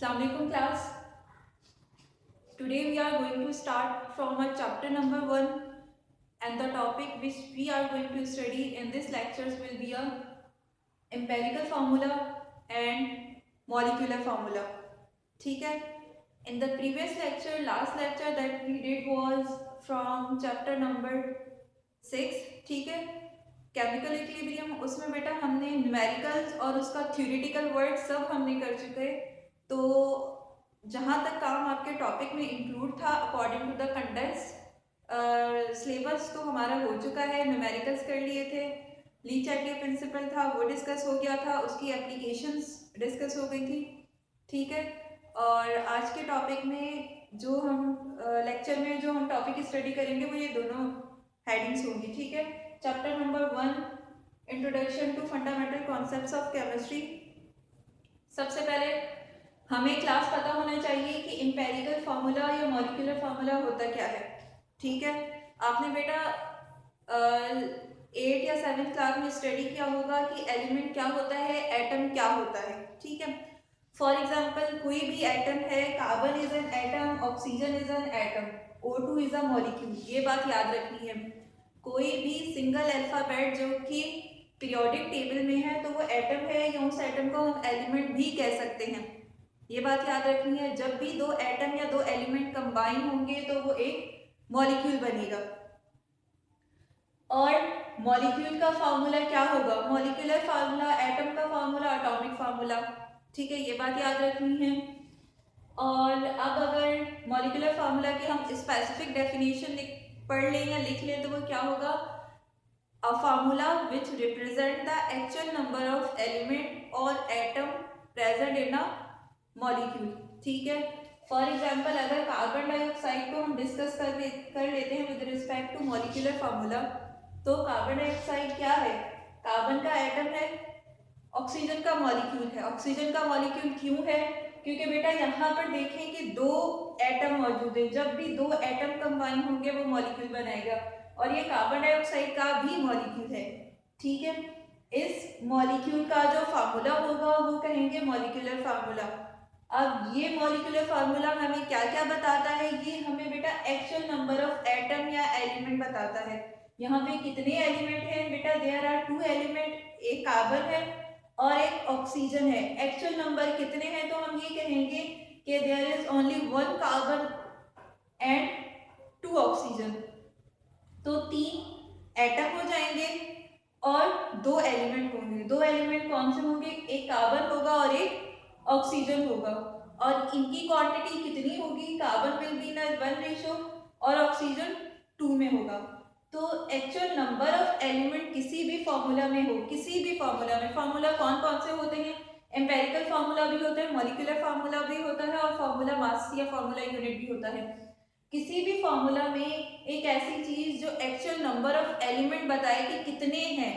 Assalamualaikum class. Today we are going to start from our chapter number 1 and the topic which we are going to study in this lectures will be a empirical formula and molecular formula. ठीक है. In the previous lecture, last lecture that we did was from chapter number 6. ठीक है. Chemical equilibrium, उसमें बेटा हमने numericals और उसका theoretical word सब हमने कर चुके. तो जहाँ तक काम आपके टॉपिक में इंक्लूड था according to the contents syllabus तो हमारा हो चुका है. न्यूमेरिकल्स कर लिए थे, ली चैटियर प्रिंसिपल था वो डिस्कस हो गया था, उसकी एप्लीकेशंस डिस्कस हो गई थी. ठीक है. और आज के टॉपिक में जो हम लेक्चर में जो हम टॉपिक स्टडी करेंगे वो ये दोनों हेडिंग्स होंगी. ठीक है. Chapter number 1 introduction to fundamental concepts of chemistry. सबसे पहले हमें क्लास पता होना चाहिए कि एम्पिरिकल फार्मूला या मॉलिक्यूलर फार्मूला होता क्या है. ठीक है. आपने बेटा 8 या 7 क्लास में स्टडी किया होगा कि एलिमेंट क्या होता है, एटम क्या होता है. ठीक है. फॉर एग्जांपल कोई भी एटम है, carbon is an atom, oxygen is an atom, O2 is a molecule. ये बात याद रखनी है. कोई भी सिंगल अल्फाबेट जो कि पीरियोडिक टेबल में है तो वो एटम है या उस एटम को हम एलिमेंट भी कह सकते हैं. ये बात याद रखनी है. जब भी दो एटम या दो एलिमेंट कंबाइन होंगे तो वो एक मॉलिक्यूल बनेगा. और मॉलिक्यूल का फार्मूला क्या होगा? मॉलिक्यूलर फार्मूला, एटम का फार्मूला, एटॉमिक फार्मूला. ठीक है. ये बात याद रखनी है. और अब अगर मॉलिक्यूलर फार्मूला की हम स्पेसिफिक डेफिनेशन पढ़ लें या लिख लें तो वो क्या होगा? A formula which represent the actual number of element और atom present in a molecule. ठीक है. फॉर एग्जांपल अगर कार्बन डाइऑक्साइड को हम डिस्कस कर लेते हैं with respect to molecular formula, तो कार्बन डाइऑक्साइड क्या है? कार्बन का एटम है, ऑक्सीजन का मॉलिक्यूल है. ऑक्सीजन का मॉलिक्यूल क्यों है? क्योंकि बेटा यहाँ पर देखें कि दो एटम मौजूद है. जब भी दो एटम कंबाइन होंगे वो मॉलिक्यूल बनाएगा. और ये कार्बन डाइऑक्साइड का भी मॉलिक्यूल है. ठीक है. इस मॉलिक्यूल का जो फार्मूला होगा वो कहेंगे मॉलिक्यूलर फार्मूला. अब ये मॉलिक्यूलर फार्मूला हमें क्या क्या बताता है? ये हमें बेटा एक्चुअल नंबर ऑफ एटम या एलिमेंट बताता है. यहाँ पे कितने एलिमेंट हैं बेटा? There are 2 element. एक कार्बन है और एक ऑक्सीजन है. एक्चुअल नंबर कितने हैं? तो हम ये कहेंगे कि there is only 1 carbon and 2 oxygen. तो 3 एटम हो जाएंगे और 2 एलिमेंट होंगे. 2 एलिमेंट कौन से होंगे? एक कार्बन होगा और एक ऑक्सीजन होगा. और इनकी क्वांटिटी कितनी होगी? Carbon will be in 1 ratio और ऑक्सीजन 2 में होगा. तो एक्चुअल नंबर ऑफ एलिमेंट किसी भी फॉर्मूला में हो, किसी भी फॉर्मूला में, फॉर्मूला कौन कौन से होते हैं? एम्पिरिकल फार्मूला भी होता है, मॉलिक्यूलर फार्मूला भी होता है और फार्मूला मास या फार्मूला यूनिट भी होता है. किसी भी फार्मूला में एक ऐसी चीज जो एक्चुअल नंबर ऑफ एलिमेंट बताए कि कितने हैं,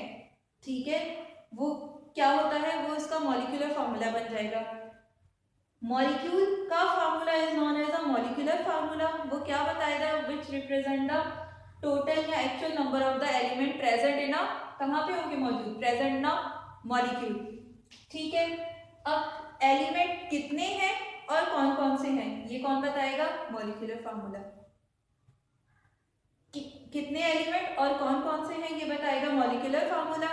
ठीक है, वो क्या होता है? वो इसका मॉलिक्यूलर फार्मूला बन जाएगा. मॉलिक्यूल का formula is known as a molecular formula. वो क्या बताएगा? विच रिप्रेजेंट द टोटल या actual number of the element present in a, कहाँ पे होंगे मौजूद? Present in a molecule. ठीक है. अब एलिमेंट कितने हैं और कौन कौन से हैं ये कौन बताएगा? Molecular formula. कितने एलिमेंट और कौन कौन से हैं ये बताएगा मॉलिक्यूलर फार्मूला.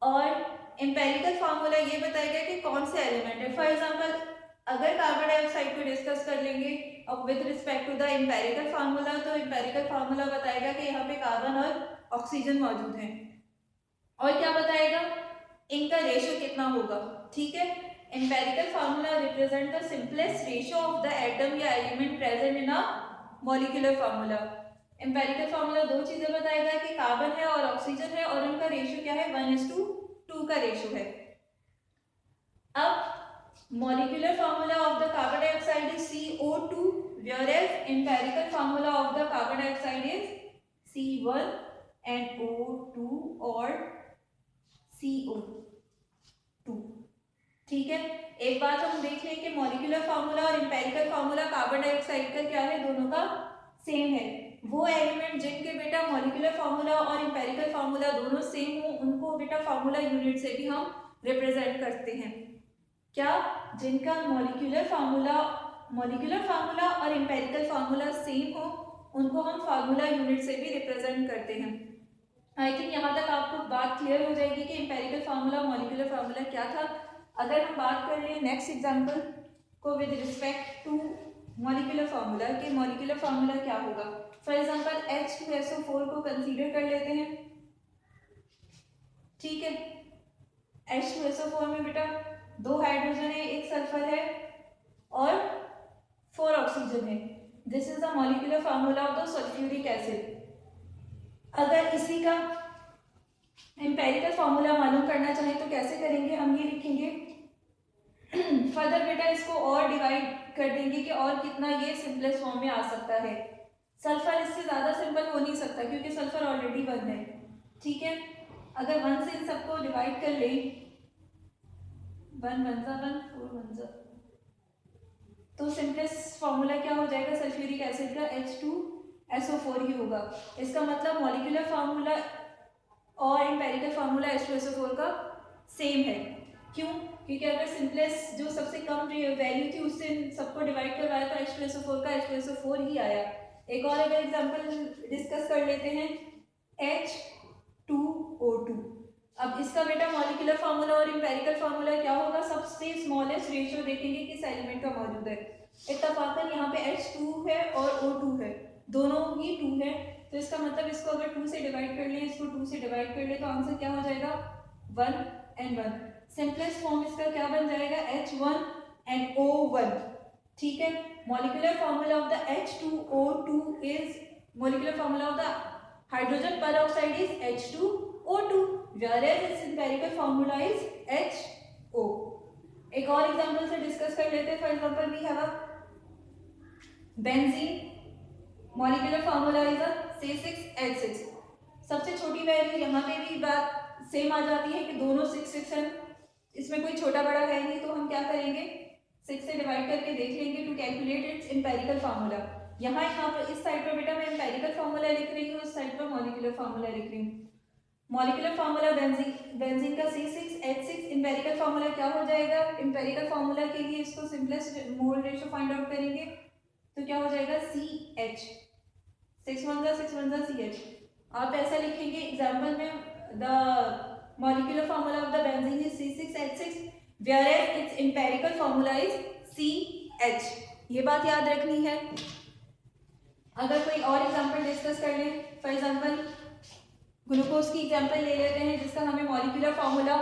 और एम्पिरिकल फार्मूला ये बताएगा कि कौन से एलिमेंट है. फॉर एग्जांपल अगर कार्बन डाइऑक्साइड को डिस्कस कर लेंगे और with respect to the empirical formula, तो एम्पिरिकल फार्मूला बताएगा कि यहाँ पे कार्बन और ऑक्सीजन मौजूद हैं. और क्या बताएगा? इनका रेशो कितना होगा. ठीक है. Empirical formula represent the simplest ratio of the atom या element present in a molecular formula. Empirical formula 2 चीजें बताएगा कि कार्बन है और ऑक्सीजन है और उनका रेशो क्या है? 1:2 का रेशो है. अब molecular formula of the carbon dioxide is CO2, whereas empirical formula of the carbon dioxide is C1 and O2 or CO2. ठीक है. एक बात हम देख लें कि मॉलिक्यूलर फार्मूला और एम्पिरिकल फार्मूला कार्बन डाइऑक्साइड का क्या है? दोनों का सेम है. वो एलिमेंट जिनके बेटा मॉलिक्यूलर फार्मूला और एम्पिरिकल फार्मूला दोनों सेम हो उनको बेटा फार्मूला यूनिट से भी हम रिप्रेजेंट करते हैं. क्या? जिनका मॉलिक्यूलर फार्मूला और एम्पेरिकल फार्मूला सेम हो, उनको हम फार्मूला यूनिट से भी रिप्रेजेंट करते हैं। आई थिंक यहाँ तक आपको बात क्लियर हो जाएगी कि एम्पेरिकल फार्मूला मॉलिक्यूलर फार्मूला क्या था। अगर हम बात कर लें नेक्स्ट एग्जांपल को with respect to molecular formula, कि मॉलिक्यूलर फार्मूला क्या होगा। फॉर एग्जांपल H2SO4 को कंसीडर कर लेते हैं, ठीक है। H2SO4 में बेटा 2 हाइड्रोजन है, 1 सल्फर है और 4 ऑक्सीजन है। This is the molecular formula of the sulphuric acid. अगर इसी का एम्पेरिकल फार्मूला मालूम करना चाहें तो कैसे करेंगे, हम ये लिखेंगे फर्दर बेटा इसको और डिवाइड कर देंगे कि और कितना ये सिंपलेस्ट फॉर्म में आ सकता है। सल्फर इससे ज़्यादा सिंपल हो नहीं सकता क्योंकि सल्फर ऑलरेडी 1 है, ठीक है। अगर 1 से इन सबको डिवाइड कर ले, 1 1 1 4 1 तो सिंपलेस्ट फॉर्मूला क्या हो जाएगा सल्फ्यूरिक एसिड का, H2SO4 ही होगा। इसका मतलब मॉलिक्यूलर फार्मूला और एम्पेरिकल फार्मूला H2SO4 का सेम है। क्यों? क्योंकि अगर सिंपलेस्ट जो सबसे कम वैल्यू थी उससे सबको डिवाइड करवाया तो H2SO4 का H2SO4 ही आया। एक और अगर एग्जांपल डिस्कस कर लेते हैं, H2O2। अब इसका बेटा मॉलिक्यूलर फार्मूला और एम्पेरिकल फार्मूला क्या होगा, सबसे स्मॉलेस्ट रेशियो देखेंगे किस एलिमेंट का मौजूद है। इत्तफाकन यहाँ पे H2 है और O2 है, दोनों ही 2 है, तो इसका मतलब इसको अगर 2 से डिवाइड कर ले, इसको 2 से डिवाइड कर ले तो आंसर क्या हो जाएगा 1 and 1। सिंपलेस्ट फॉर्म इसका क्या बन जाएगा H1NO1, ठीक है। Molecular formula of the H2O2 is molecular formula of the hydrogen peroxide is H2O2 whereas its empirical formula is HO। एक और एग्जांपल से डिस्कस कर लेते हैं। For example we have a benzene, molecular formula is a C6H6। सबसे छोटी value यहाँ पे भी बात सेम आ जाती है कि दोनों 6 6 हैं, इसमें कोई छोटा बड़ा है नहीं, तो हम क्या करेंगे 6 से डिवाइड करके देख लेंगे to calculate its empirical formula. यहाँ पर इस साइड पर बेटा मैं एम्पेरिकल फार्मूला लिख रही हूँ, इस साइड पर मॉलिक्यूलर फार्मूला लिख रही हूँ। मॉलिक्यूलर फार्मूला बेंजीन का C6H6, एम्पेरिकल फार्मूला क्या हो जाएगा, एम्पेरिकल फार्मूला के लिए इसको simplest mole ratio find out करेंगे तो क्या हो जाएगा CH, 6 1 CH। आप ऐसा लिखेंगे एग्जांपल में, the molecular formula of the benzene is C6H6 whereas its empirical formula is CH। ये बात याद रखनी है। अगर कोई और एग्जांपल डिस्कस कर लें, फॉर एग्जांपल ग्लूकोज की एग्जांपल ले लेते हैं जिसका हमें मॉलिक्यूलर फार्मूला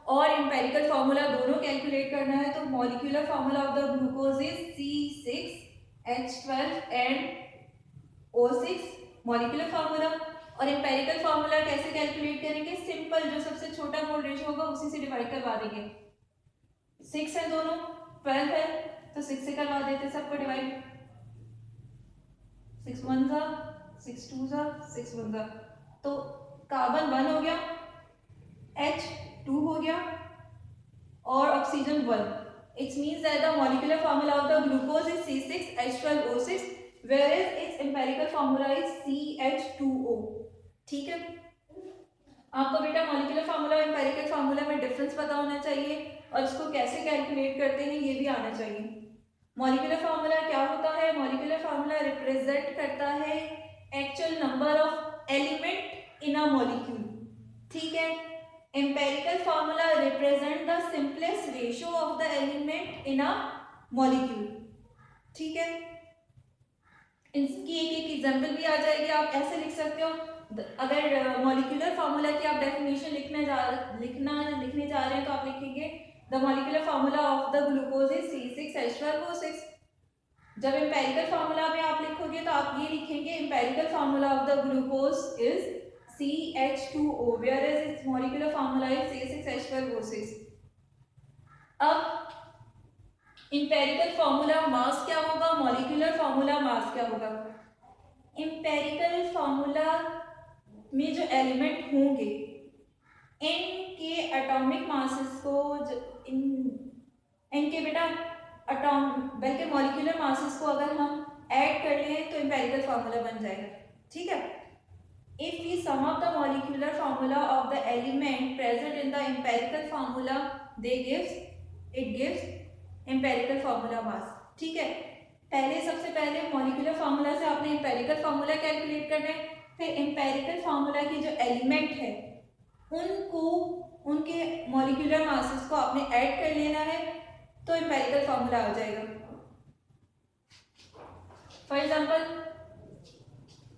और एम्पेरिकल फार्मूला दोनों कैलकुलेट करना है। तो molecular formula of the glucose is C6H12 and O6 molecular formula, और एम्पेरिकल फार्मूला कैसे कैलकुलेट करेंगे, सिंपल जो सबसे छोटा मोल रेशियो होगा उसी से डिवाइड करवा देंगे। 6 है दोनों, 12 है तो 6 से करवा देते सबको डिवाइड, 6 1 6 2 6 1 तो कार्बन 1 हो गया, H2 हो गया और oxygen 1। It means that the molecular formula of the glucose is C6H12O6 whereas its empirical formula is CH2O। ठीक है, आपको बेटा मॉलिक्यूलर फार्मूला और एम्पेरिकल फार्मूला में डिफरेंस पता होना चाहिए और इसको कैसे कैलकुलेट करते हैं ये भी आना चाहिए। मॉलिक्यूलर फार्मूला क्या होता है, मॉलिक्यूलर फार्मूला रिप्रेजेंट करता है actual number of element in a molecule, ठीक है। Empirical formula represent the simplest ratio of the element in a molecule, ठीक है। इसकी एक एग्जांपल भी आ जाएगी, आप ऐसे लिख सकते हो, अगर मॉलिक्यूलर फार्मूला की आप डेफिनेशन लिखने जा रहे हैं तो आप लिखेंगे the molecular formula of the glucose is C6H12O6। जब एम्पेरिकल फार्मूला में आप लिखोगे तो आप ये लिखेंगे empirical formula of the glucose is CH2O whereas its molecular formula is C6H12O6। अब एम्पेरिकल फार्मूला मास क्या होगा, मॉलिक्यूलर फार्मूला मास क्या होगा। एम्पेरिकल फार्मूला में जो एलिमेंट होंगे इनके एटॉमिक मासेस को इनके बेटा बल्कि मॉलिक्यूलर मासेस को अगर हम ऐड कर लें तो एम्पेरिकल फार्मूला बन जाएगा, ठीक है। If we sum up the molecular formula of the element present in the empirical formula, they gives it gives empirical formula mass. ठीक है, सबसे पहले मॉलिक्यूलर फार्मूला से आपने एम्पेरिकल फार्मूला कैलकुलेट करना है, फिर एम्पेरिकल फार्मूला की जो एलिमेंट है उनको, उनके मॉलिक्यूलर मासेस को आपने ऐड कर लेना है, तो एम्पेरिकल फार्मूला आ जाएगा। फॉर एग्जांपल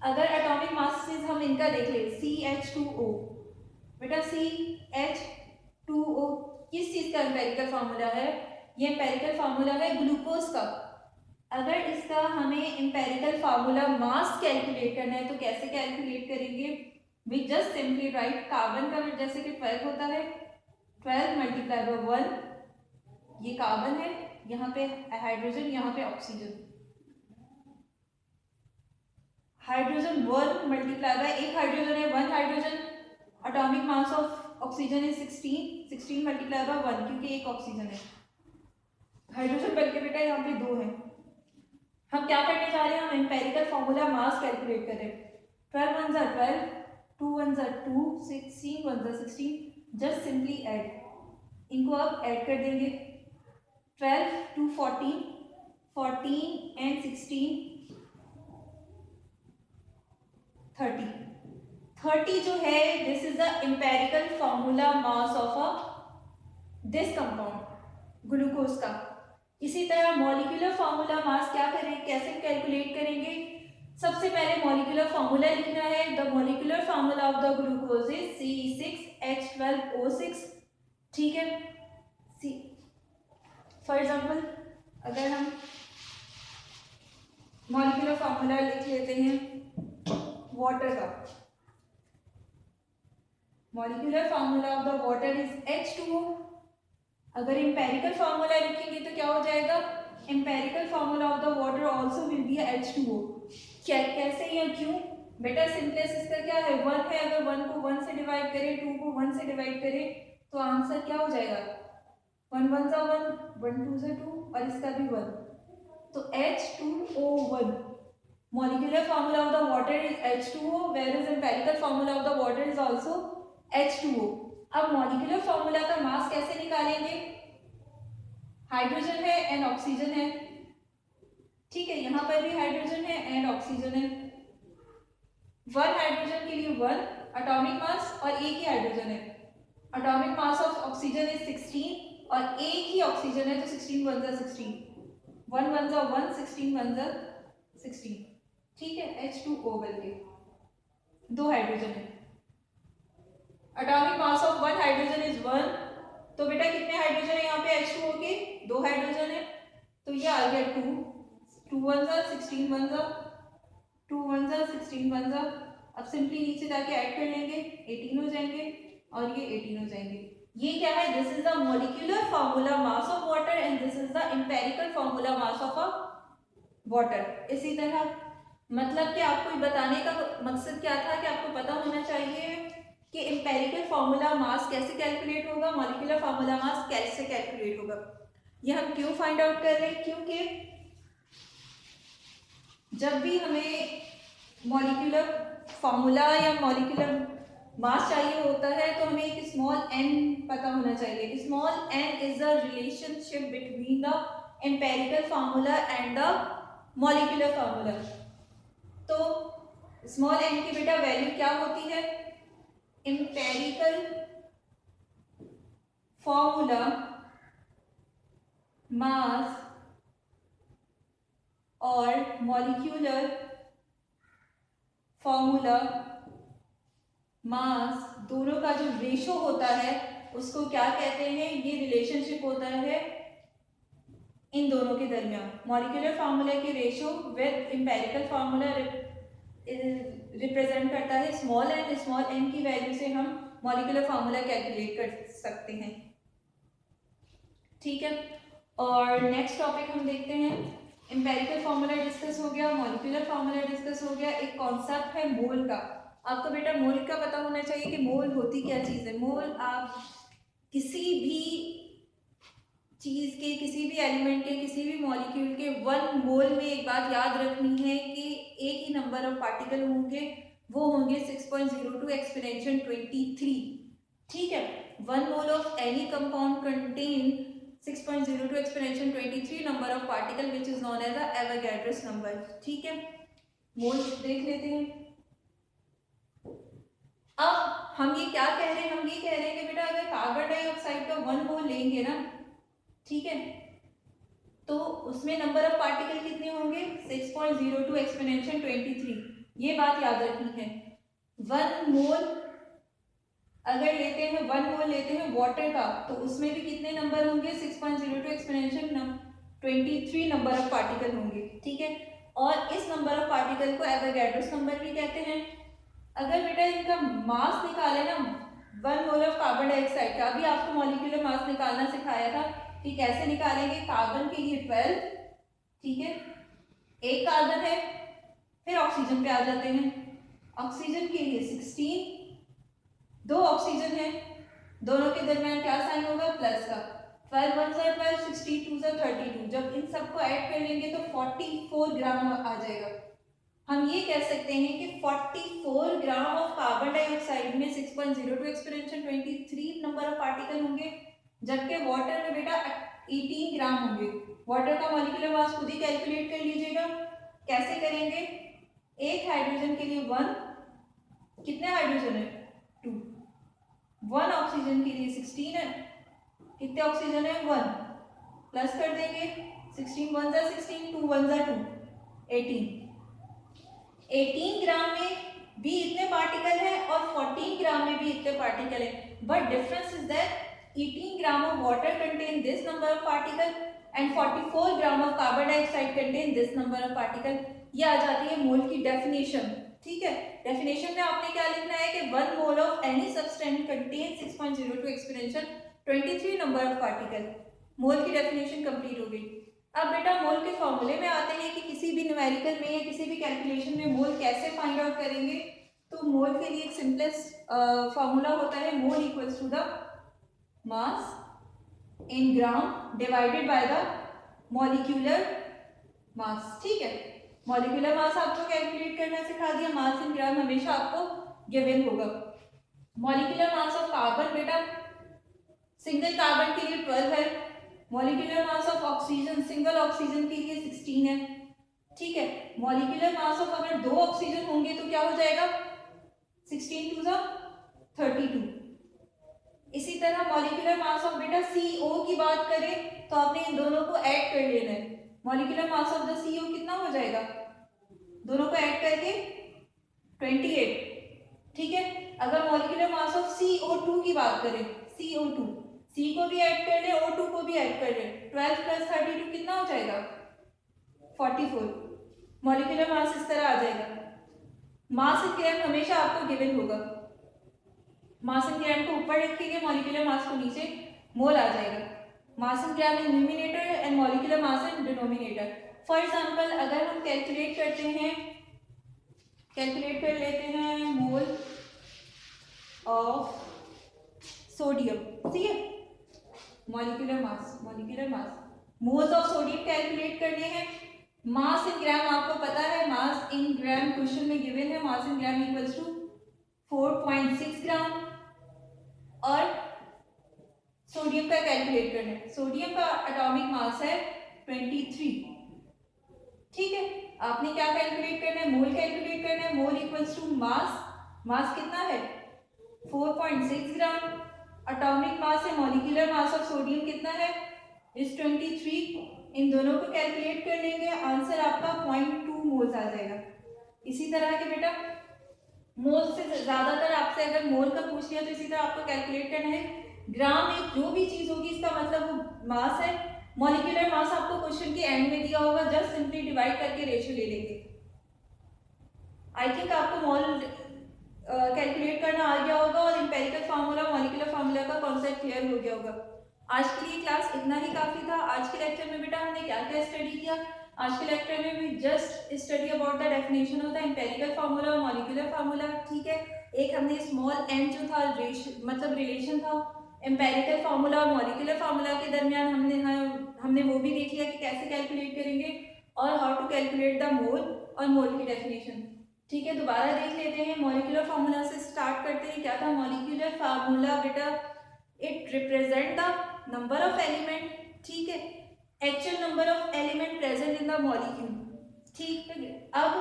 अगर एटॉमिक मासेस हम इनका देख ले, CH2O, बेटा CH2O किस चीज का एम्पेरिकल फार्मूला है? ये एम्पेरिकल फार्मूला है ग्लूकोज का। अगर इसका हमें एम्पेरिकल फार्मूला मास कैलकुलेट करना है तो कैसे कैलकुलेट करेंगे? We just simply write carbon का वेट जैसे कि 12 होता है, 12 मल्टीप्लाई बाय 1, ये कार्बन है, यहाँ पे हाइड्रोजन, यहाँ पे ऑक्सीजन। हाइड्रोजन 1 मल्टीप्लाई बाय, एक हाइड्रोजन है 1 hydrogen, atomic mass of oxygen है 16, 16 मल्टीप्लाई बाय 1 क्योंकि एक ऑक्सीजन है, हाइड्रोजन बल्कि बेटा यहाँ पे 2 है। हम क्या करने जा रहे हैं? हम एम्पेरिकल फार्मूला मास कैलकुलेट कर रहे हैं। 12 1 12, 2 1 2, 16 1 16, जस्ट सिंपली ऐड, इनको अब ऐड कर देंगे। 12 2 14, 14 एंड 16 30, 30 जो है this is the empirical formula mass of a this compound glucose का। इसी तरह मॉलिक्यूलर फार्मूला मास क्या करें, कैसे कैलकुलेट करेंगे? सबसे पहले मॉलिक्यूलर फार्मूला लिखना है। The molecular formula of the glucose is C6H12O6। ठीक है, फॉर एग्जांपल अगर हम मॉलिक्यूलर फार्मूला लिख लेते हैं वाटर का, molecular formula of the water is H2O। अगर एम्पेरिकल फार्मूला लिखेंगे तो क्या हो जाएगा? Empirical formula of the water also will be H2O। क्या, कैसे या क्यों? बेटा सिंपलेस्ट इसका क्या है? 1 है, अगर 1 को 1 से डिवाइड करें, 2 को 1 से डिवाइड करें तो आंसर क्या हो जाएगा? 1 1 सा 1, 1 2 से 2 और इसका भी 1, तो H2O1। Molecular formula of the water is H2O, where is empirical formula of the water is also H2O। अब मॉलिक्यूलर फार्मूला का मास कैसे निकालेंगे? हाइड्रोजन है एंड ऑक्सीजन है, ठीक है, यहां पर भी हाइड्रोजन है एंड ऑक्सीजन है। 1 हाइड्रोजन के लिए 1 एटॉमिक मास और एक ही हाइड्रोजन है। Atomic mass of oxygen is 16 और एक ही ऑक्सीजन है तो 16 1 16, 1 1 1, 16 1 16। ठीक है, H2O बल्कि 2 हाइड्रोजन है। Atomic mass of 1 hydrogen is 1, तो बेटा कितने हाइड्रोजन है यहाँ पे H2O के? 2 हाइड्रोजन है, तो ये आ गया 2, 2 1 16 1, 2 1 16 1। अब सिंपली नीचे जाके ऐड कर लेंगे, 18 हो जाएंगे और ये 18 हो जाएंगे। ये क्या है? This is the molecular formula mass of water and this is the empirical formula mass of a water. इसी तरह मतलब कि आपको बताने का मकसद क्या था कि आपको पता होना चाहिए कि एम्पेरिकल फार्मूला मास कैसे कैलकुलेट होगा, मॉलिक्यूलर फार्मूला मास कैसे कैलकुलेट होगा। ये हम क्यों फाइंड आउट कर रहे हैं? क्योंकि जब भी हमें मॉलिक्यूलर फार्मूला या मॉलिक्यूलर मास चाहिए होता है तो हमें एक स्मॉल n पता होना चाहिए। Small n is the relationship between the empirical formula and the molecular formula. तो स्मॉल n की बेटा वैल्यू क्या होती है? एम्पेरिकल फार्मूला मास और मॉलिक्यूलर फार्मूला मास दोनों का जो रेशो होता है उसको क्या कहते हैं? ये रिलेशनशिप होता है इन दोनों के दरमियान। मॉलिक्यूलर फार्मूला के ratio with empirical formula represent करता है स्मॉल एन। स्मॉल एन की वैल्यू से हम मॉलिक्यूलर फार्मूला कैलकुलेट कर सकते हैं। ठीक है, और नेक्स्ट टॉपिक हम देखते हैं। एम्पेरिकल फार्मूला डिस्कस हो गया, मॉलिक्यूलर फार्मूला डिस्कस हो गया। एक कॉन्सेप्ट है मोल का। आपको बेटा मोल का पता होना चाहिए कि मोल होती क्या चीज़ है। मोल आप किसी भी चीज़ के, किसी भी एलिमेंट के, किसी भी मॉलिक्यूल के 1 मोल में एक बात याद रखनी है कि एक ही नंबर ऑफ पार्टिकल होंगे, वो होंगे 6.02 एक्सपोनेंशियल 23। ठीक है, 1 mole of any compound contain 6.02 exponential 23 number of particle which is known as Avogadro's number. ठीक है, मोल देख लेते हैं। अब हम ये क्या कह रहे हैं, हम ये कह रहे हैं कि बेटा अगर कार्बन डाइऑक्साइड का 1 मोल लेंगे ना, ठीक है, तो उसमें नंबर ऑफ पार्टिकल कितने होंगे 6.02 एक्सपोनेंशियल 23। ये बात याद रखनी है। 1 मोल अगर लेते हैं 1 मोल लेते हैं वाटर का, तो उसमें भी कितने नंबर होंगे 6.02 एक्सपोनेंशियल 23 नंबर ऑफ पार्टिकल होंगे। ठीक है, और इस नंबर ऑफ पार्टिकल को एवोगैड्रोस नंबर भी कहते हैं। अगर बेटा इनका मास निकाले ना 1 मोल ऑफ कार्बन डाइऑक्साइड का, अभी आपको मॉलिक्यूलर मास निकालना सिखाया था कि कैसे निकालेंगे। कार्बन के लिए 12, ठीक है, एक कार्बन है, फिर ऑक्सीजन पे आ जाते हैं। ऑक्सीजन के लिए 16, 2 ऑक्सीजन है, दोनों के दरमियान क्या साइन होगा प्लस का। 12 1 सा 12, 16 2 सा 32। जब इन सबको ऐड कर लेंगे तो 44 ग्राम आ जाएगा। हम ये कह सकते हैं कि 44 ग्राम ऑफ कार्बन डाइऑक्साइड में 6.02 एक्सपोनेंशियल 23 नंबर ऑफ पार्टिकल होंगे, जबकि वाटर में बेटा 18 ग्राम होंगे। वाटर का मॉलिक्यूलर मास खुद ही कैलकुलेट कर लीजिएगा। कैसे करेंगे, एक हाइड्रोजन के लिए 1, कितने हाइड्रोजन है 2, 1 ऑक्सीजन के लिए 16 है, कितने ऑक्सीजन है 1, प्लस कर देंगे 16 1 जा 16, 2 1 जा 2, 18 ग्राम में भी इतने पार्टिकल है और 14 ग्राम में भी इतने पार्टिकल है। But difference is that 18 gram of water contain this number of particle and 44 gram of carbon dioxide contain this number of particle. ये आ जाती है मोल की डेफिनेशन। ठीक है, डेफिनेशन में आपने क्या लिखना है कि 1 mole of any substance contain 6.02 exponential 23 number of particle. Mole की डेफिनेशन कंप्लीट हो गई। अब बेटा मोल के फॉर्मूले में आते हैं कि किसी भी न्यूमेरिकल में या किसी भी कैलकुलेशन में मोल कैसे फाइंड आउट करेंगे। तो मोल के लिए एक सिंपलेस्ट फॉर्मूला होता है, mole equals to the mass in gram divided by the molecular mass. ठीक है, मॉलिक्यूलर मास आपको कैलकुलेट करना सिखा दिया, मास इन ग्राम हमेशा आपको गिवन होगा। मॉलिक्यूलर मास ऑफ कार्बन बेटा सिंगल कार्बन के लिए 12 है, molecular mass of oxygen single oxygen के लिए 16 है। ठीक है, मॉलिक्यूलर मास ऑफ अगर 2 ऑक्सीजन होंगे तो क्या हो जाएगा 16 2 32। इसी तरह मॉलिक्यूलर मास ऑफ बेटा CO की बात करें तो आपने इन दोनों को ऐड कर लेना है। Molecular mass of the CO कितना हो जाएगा, दोनों को ऐड करके 28। ठीक है, अगर मॉलिक्यूलर मास ऑफ CO2 की बात करें, CO2 C को भी ऐड कर ले, O2 को भी ऐड कर ले, 12 + 32 कितना हो जाएगा 44। मॉलिक्यूलर मास इस तरह आ जाएगा। मास इन ग्राम हमेशा आपको गिवन होगा, मास इन ग्राम को ऊपर रखेंगे, मॉलिक्यूलर मास को नीचे, मोल आ जाएगा। Mass in gram in numerator and molecular mass in denominator. For example अगर हम कैलकुलेट करते हैं, कैलकुलेट कर लेते हैं मोल ऑफ सोडियम। ठीक है, molecular mass moles of sodium calculate करने हैं। मास इन ग्राम आपको पता है, मास इन ग्राम क्वेश्चन में गिवन है, मास इन ग्राम इक्वल्स टू 4.6 ग्राम। और सोडियम का कैलकुलेट करना है, सोडियम का एटॉमिक मास है 23। ठीक है, आपने क्या कैलकुलेट करना है, मोल कैलकुलेट करना है। मोल इक्वल्स टू मास कितना है 4.6 ग्राम, एटॉमिक मास है, मॉलिक्यूलर मास ऑफ सोडियम कितना है इस 23। इन दोनों को कैलकुलेट कर लेंगे, आंसर आपका 0.2 मोल्स आ जाएगा। इसी तरह के बेटा मोल से ज्यादातर आपसे अगर मोल का पूछ लिया तो इसी तरह आपको कैलकुलेट करना है। ग्राम में जो भी चीज होगी इसका मतलब वो मास है। मॉलिक्यूलर मास आपको क्वेश्चन के एंड में दिया होगा, जस्ट सिंपली डिवाइड करके रेशियो ले लेंगे। आई थिंक आपको मोल कैलकुलेट करना आ गया होगा और एम्पिरिकल फार्मूला मॉलिक्यूलर फार्मूला का कॉन्सेप्ट क्लियर हो गया होगा। आज के लिए क्लास इतना ही काफी था। आज के लेक्चर में बेटा हमने क्या क्या स्टडी किया, आज के लेक्चर में भी just study about the definition of the empirical formula और मॉलिक्यूलर फार्मूला। ठीक है, एक हमने स्मॉल एंड जो था मतलब रिलेशन था एम्पिरिकल फार्मूला और मॉलिक्यूलर फार्मूला के दरमियान, हमने वो भी देख लिया कि कैसे कैलकुलेट करेंगे और how to calculate the mole और मोल की डेफिनेशन। ठीक है, दोबारा देख लेते हैं। मॉलिक्यूलर फार्मूला से स्टार्ट करते हैं। क्या था मॉलिक्यूलर फार्मूला बेटा, it represent the number of element ठीक है, actual number of element present in the molecule. ठीक है, अब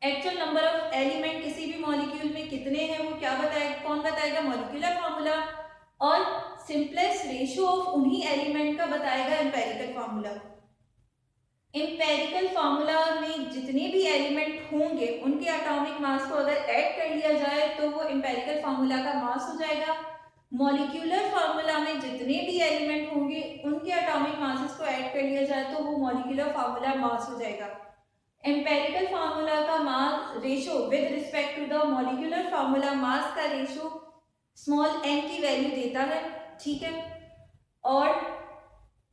एक्चुअल नंबर ऑफ एलिमेंट किसी भी मॉलिक्यूल में कितने हैं वो क्या बताएगा, कौन बताएगा, मॉलिक्यूलर फार्मूला। और सिंपलेस्ट रेशियो ऑफ उन्हीं एलिमेंट का बताएगा एम्पेरिकल फार्मूला। एम्पेरिकल फार्मूला में जितने भी एलिमेंट होंगे उनके एटॉमिक मास को अगर ऐड कर लिया जाए तो वो एम्पेरिकल फार्मूला का मास हो जाएगा। मॉलिक्यूलर फार्मूला में जितने भी एलिमेंट होंगे उनके एटॉमिक मासेस को ऐड कर लिया जाए तो वो मॉलिक्यूलर फार्मूला मास हो जाएगा। एम्पेरिकल फार्मूला का mass ratio with respect to the molecular formula mass का रेशो स्मॉल n की वैल्यू देता है। ठीक है, और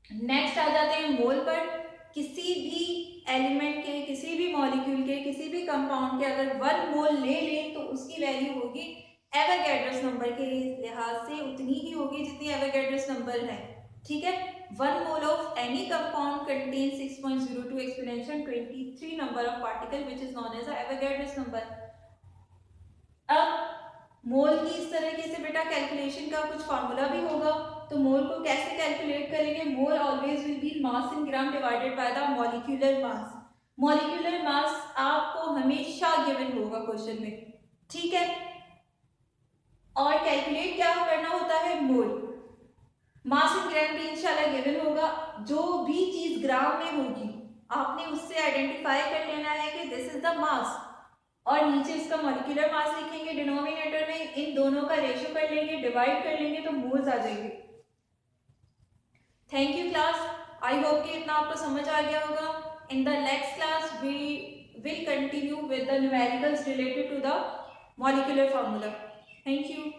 नेक्स्ट आ जाते हैं मोल पर। किसी भी एलिमेंट के, किसी भी मॉलिक्यूल के, किसी भी कंपाउंड के अगर 1 मोल ले लें तो उसकी वैल्यू होगी एवोगैड्रोस नंबर के लिहाज से उतनी ही होगी जितनी एवोगैड्रोस नंबर है। ठीक है, 1 mole of any compound contain 6.02 exponential 23 number of particle which is known as Avogadro's number. अब मोल की इस तरीके से बेटा कैलकुलेशन का कुछ फार्मूला भी होगा, तो मोल को कैसे कैलकुलेट करेंगे, mole always will be mass in gram divided by the molecular mass. Molecular mass आपको हमेशा गिवन होगा क्वेश्चन में। ठीक है, और कैलकुलेट क्या करना होता है, मोल। मास इन ग्राम भी इंशाल्लाह गिवन होगा। जो भी चीज ग्राम में होगी आपने उससे आइडेंटिफाई कर लेना है कि दिस इज द मास, और नीचे इसका मॉलिक्यूलर मास लिखेंगे, डिनोमिनेटर में इन दोनों का रेशियो कर लेंगे, डिवाइड कर लेंगे तो मोल्स आ जाएंगे। Thank you class, I hope कि इतना आपको समझ आ गया होगा। In the next class we will continue with the numericals related to the molecular formula. Thank you.